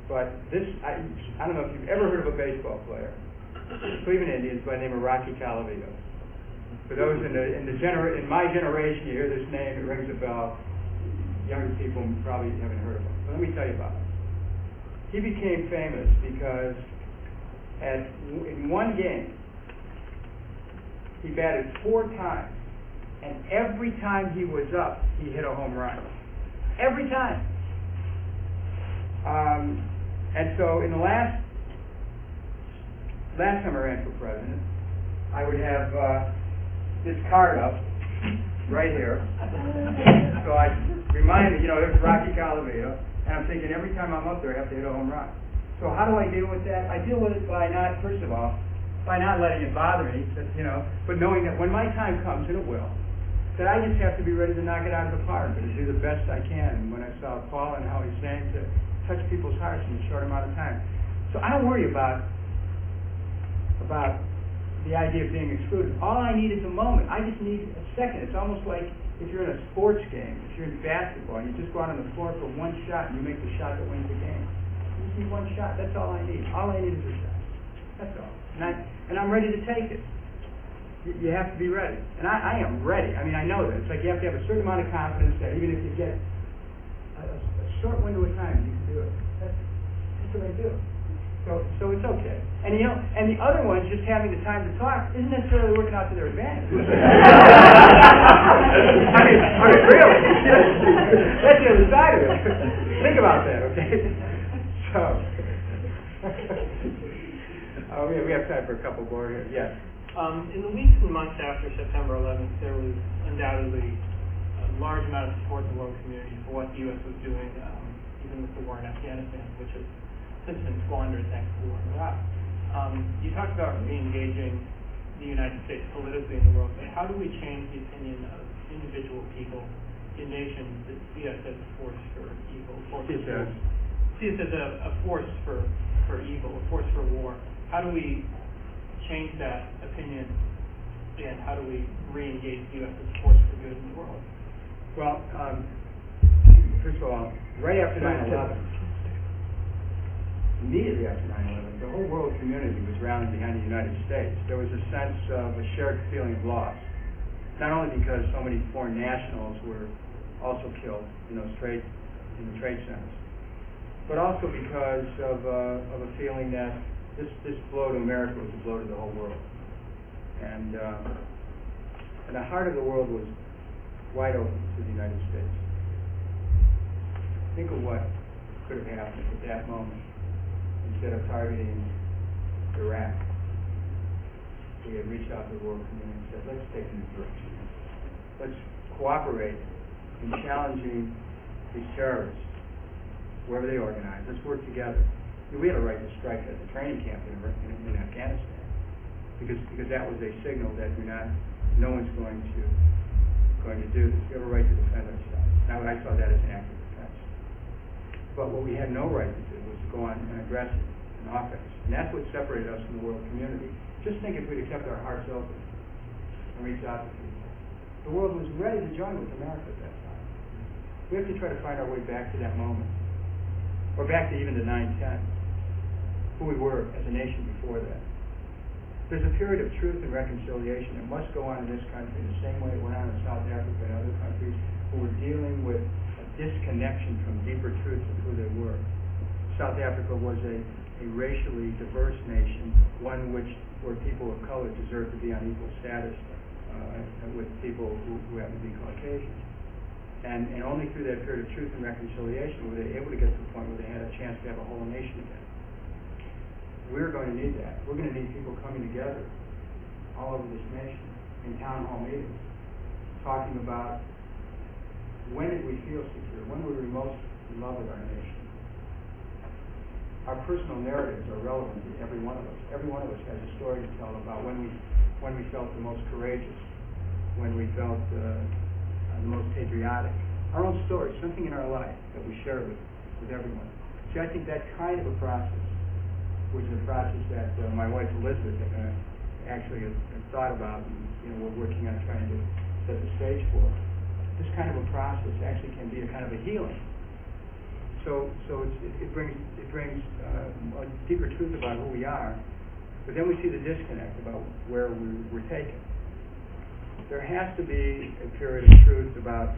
but this, I don't know if you've ever heard of a baseball player, Cleveland Indians, by the name of Rocky Calavito. For those in my generation, you hear this name, it rings a bell. Younger people probably haven't heard of him. But let me tell you about him. He became famous because in one game, he batted 4 times, and every time he was up, he hit a home run. Every time. And so in the last time I ran for president, I would have this card up right here. So I reminded, you know, there's Rocky Calavito, and I'm thinking every time I'm up there, I have to hit a home run. So how do I deal with that? I deal with it by not, first of all, by not letting it bother me, you know, but knowing that when my time comes, and it will, that I just have to be ready to knock it out of the park and to do the best I can. And when I saw Paul and how he sang, to touch people's hearts in a short amount of time. So I don't worry about the idea of being excluded. All I need is a moment. I just need a second. It's almost like if you're in a sports game, if you're in basketball, and you just go out on the floor for one shot and you make the shot that wins the game. You just need one shot. That's all I need. All I need is a shot. That's all. And I'm ready to take it. You have to be ready. And I am ready. I mean, I know that. It's like you have to have a certain amount of confidence that even if you get a short window of time, you can do it. That's what I do. So it's okay. And you know, and the other ones, just having the time to talk, isn't necessarily working out to their advantage. I mean, really. That's the other side of it. Think about that, okay? So, we have time for a couple more here. Yes. In the weeks and months after September 11th, there was undoubtedly a large amount of support in the world community for what the U.S. was doing, even with the war in Afghanistan, which has since been squandered thanks to the war in Iraq. You talked about re-engaging the United States politically in the world, but how do we change the opinion of individual people in nations that see us as a force for evil, see us as a force for evil, a force for war? How do we change that opinion, and how do we re-engage the U.S. as a force for good in the world? Well, first of all, right after 9/11, immediately after 9/11, the whole world community was rallying behind the United States. There was a sense of a shared feeling of loss. not only because so many foreign nationals were also killed in the trade centers, but also because of a feeling that this blow to America was a blow to the whole world. And the heart of the world was wide open to the United States. Think of what could have happened at that moment. Instead of targeting Iraq, we had reached out to the world community and said, let's take a new direction. Let's cooperate in challenging these terrorists, wherever they organize. Let's work together. We had a right to strike at the training camp in Afghanistan because that was a signal that no one's going to do this. We have a right to defend ourselves. Now, I saw that as an act of defense. But what we had no right to do was to go on an aggressive and offense. And that's what separated us from the world community. Just think if we'd have kept our hearts open and reached out to people. The world was ready to join with America at that time. We have to try to find our way back to that moment. Or back to even the 9/10, who we were as a nation before that. There's a period of truth and reconciliation that must go on in this country the same way it went on in South Africa and other countries who were dealing with a disconnection from deeper truths of who they were. South Africa was a racially diverse nation, one where people of color deserved to be on equal status with people who happen to be Caucasian. And only through that period of truth and reconciliation were they able to get to the point where they had a chance to have a whole nation again. We're going to need that. We're going to need people coming together all over this nation in town hall meetings, talking about when did we feel secure, when were we most in love with our nation. Our personal narratives are relevant to every one of us. Every one of us has a story to tell about when we felt the most courageous, when we felt the most patriotic. Our own story, something in our life that we share with everyone. See, I think that kind of a process, which is a process that my wife Elizabeth actually has thought about, and we're working on trying to set the stage for. This kind of a process actually can be a kind of a healing. So it brings a deeper truth about who we are, but then we see the disconnect about where we're taken. There has to be a period of truth about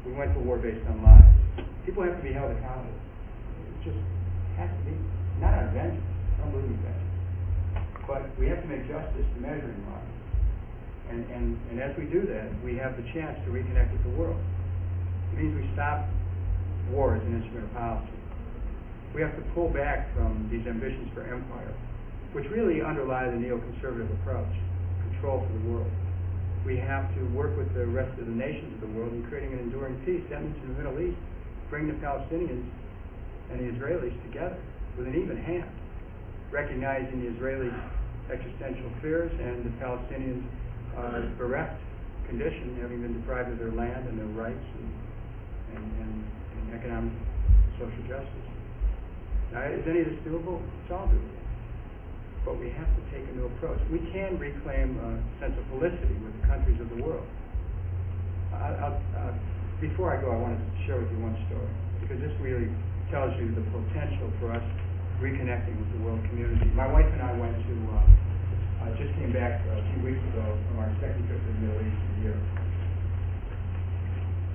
we went to war based on lies. People have to be held accountable. It just has to be, not on vengeance. I don't believe in vengeance. But we have to make justice the measuring rod. And as we do that, we have the chance to reconnect with the world. It means we stop war as an instrument of policy. We have to pull back from these ambitions for empire, which really underlie the neoconservative approach, control for the world. We have to work with the rest of the nations of the world in creating an enduring peace. That means in the Middle East, bring the Palestinians and the Israelis together with an even hand, recognizing the Israelis' existential fears and the Palestinians' bereft condition, having been deprived of their land and their rights and economic and social justice. Now, is any of this doable? It's all doable. But we have to take a new approach. We can reclaim a sense of felicity with the countries of the world. Before I go, I wanted to share with you one story, because this really tells you the potential for us reconnecting with the world community. My wife and I went to, just came back a few weeks ago from our second trip to the Middle East in a year.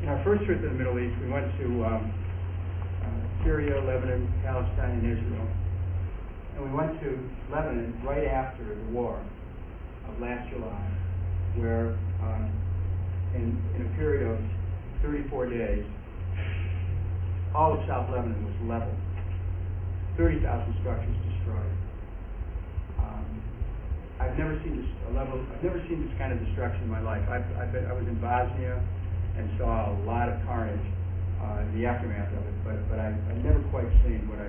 In our first trip to the Middle East, we went to Syria, Lebanon, Palestine, and Israel. And we went to Lebanon right after the war of last July, where in a period of 34 days, all of South Lebanon was leveled. 30,000 structures destroyed. I've never seen this kind of destruction in my life. I was in Bosnia and saw a lot of carnage in the aftermath of it, but I've never quite seen what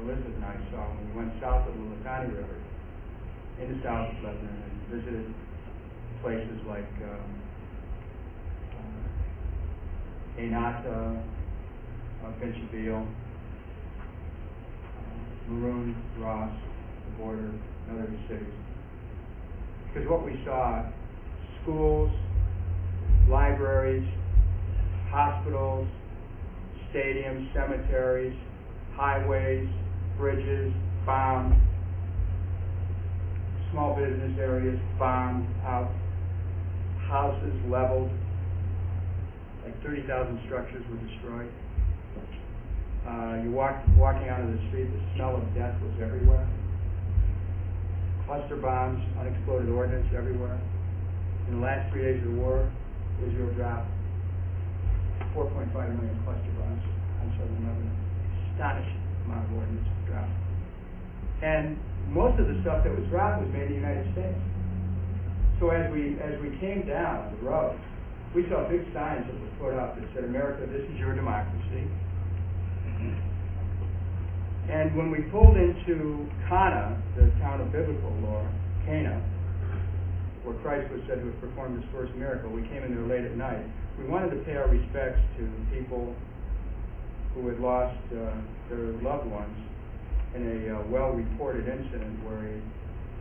Elizabeth and I saw when we went south of the Litani River in the south of Lebanon and visited places like Einata, Ben-Shabil, Maroon, Ross, the border, and other cities. Because what we saw, schools, libraries, hospitals, stadiums, cemeteries, highways, bridges, bombed, small business areas bombed out. houses leveled, like 30,000 structures were destroyed. Walking out of the street, the smell of death was everywhere. Cluster bombs, unexploded ordnance everywhere. In the last 3 days of the war, Israel dropped 4.5 million cluster bombs on southern Lebanon. Astonishing amount of ordnance dropped. And most of the stuff that was dropped was made in the United States. So as we came down the road, we saw big signs that were put up that said, "America, this is your democracy." And when we pulled into Cana, the town of biblical lore, Cana, where Christ was said to have performed his first miracle, we came in there late at night. We wanted to pay our respects to people who had lost their loved ones in a well-reported incident where a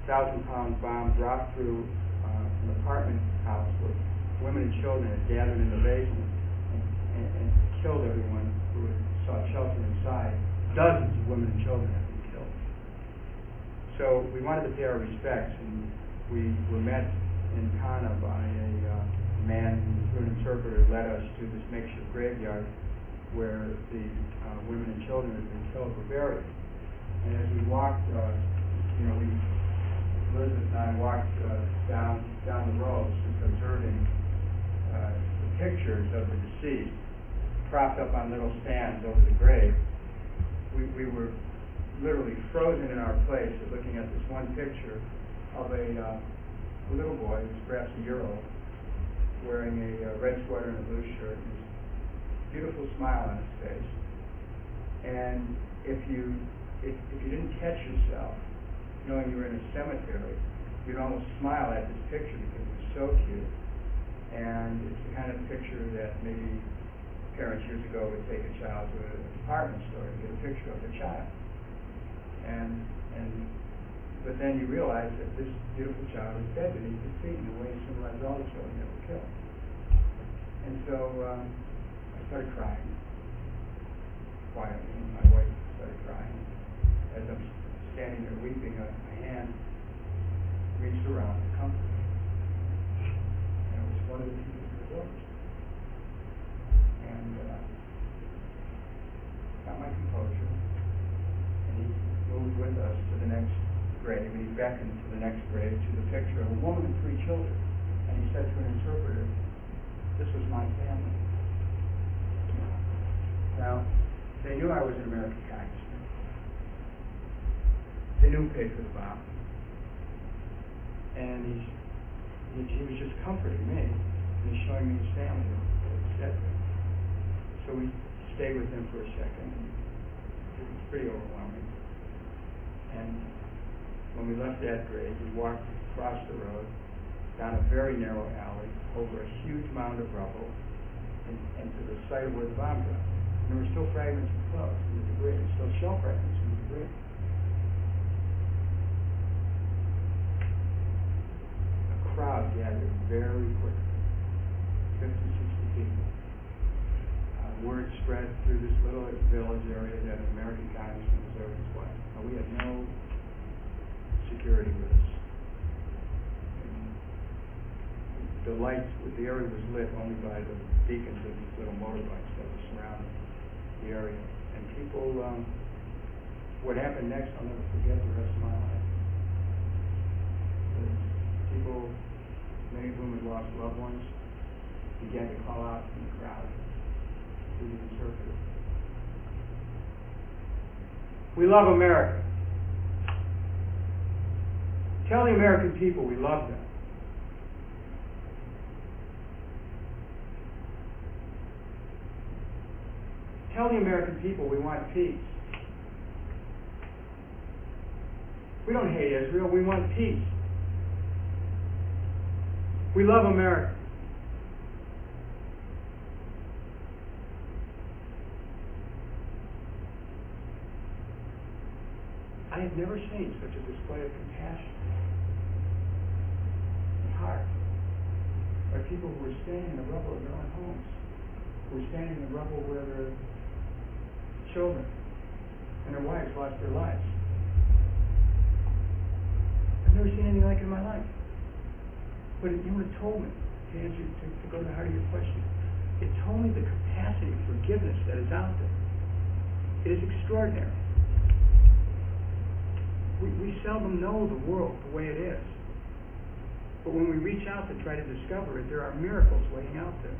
1,000-pound bomb dropped through an apartment house where women and children had gathered in the basement and killed everyone who sought shelter inside. Dozens of women and children had been killed. So we wanted to pay our respects, and we were met in Cana by a man who, through an interpreter, led us to this makeshift graveyard where the women and children had been killed were buried. And as we walked, Elizabeth and I walked down the road, just observing the pictures of the deceased propped up on little stands over the grave. We were literally frozen in our place at looking at this one picture of a little boy who's perhaps a year old, wearing a red sweater and a blue shirt, and a beautiful smile on his face. And if you didn't catch yourself, knowing you were in a cemetery, you'd almost smile at this picture because it was so cute. And it's the kind of picture that maybe parents years ago would take a child to a department store to get a picture of their child. But then you realize that this beautiful child is dead beneath his feet in a way similar to all the children that were killed. And so I started crying quietly, and my wife started crying. As I'm standing there weeping, my hand reached around to comfort me. And it was one of the people in the village. And got my composure, and he moved with us to the next grave, and he beckoned to the next grave to the picture of a woman and 3 children. And he said to an interpreter, "This was my family." Now, they knew I was an American congressman. They knew who paid for the bomb. And he was just comforting me, and he's showing me his family that was dead there. So we stayed with him for a second. It was pretty overwhelming. And when we left that grave, we walked across the road, down a very narrow alley, over a huge mound of rubble, and to the site of where the bomb dropped. And there were still fragments of clothes in the debris, and still shell fragments in the debris. A crowd gathered very quickly, 50, 60 people. Word spread through this little village area that an American congressman was over his wife. Now, we had no security with us. The area was lit only by the beacons of these little motorbikes that were surrounding the area. And people, what happened next, I'll never forget the rest of my life. People, many of whom had lost loved ones, began to call out from the crowd through the interpreter. We love America. Tell the American people we love them. Tell the American people we want peace. We don't hate Israel, we want peace. We love America. I have never seen such a display of compassion and heart by people who were standing in the rubble of their own homes, who were standing in the rubble where their children and their wives lost their lives. I've never seen anything like it in my life. But you would have told me to go to the heart of your question, it's only the capacity of forgiveness that is out there. It is extraordinary. We seldom know the world the way it is. But when we reach out to try to discover it, there are miracles waiting out there.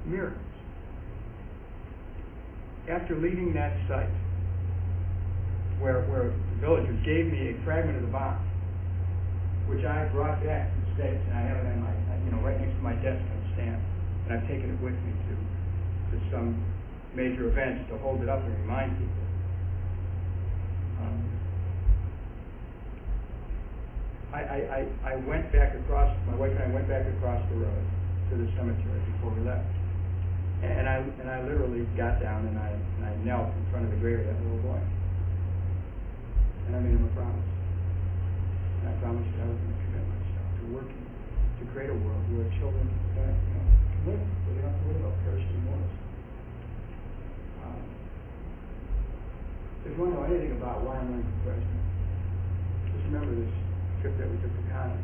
Miracles. After leaving that site, where the villagers gave me a fragment of the bomb, which I brought back to the States, and I have it on my, right next to my desk on a stand, and I've taken it with me to some major events to hold it up and remind people. I went back across, my wife and I went back across the road to the cemetery before we left. And I literally got down and I knelt in front of the grave of that little boy. And I made him a promise. And I promised that I was going to commit myself to working to create a world where children can live, where they don't have to worry about perishing mortals. If you want to know anything about why I'm running for president, just remember this trip that we took to Canada.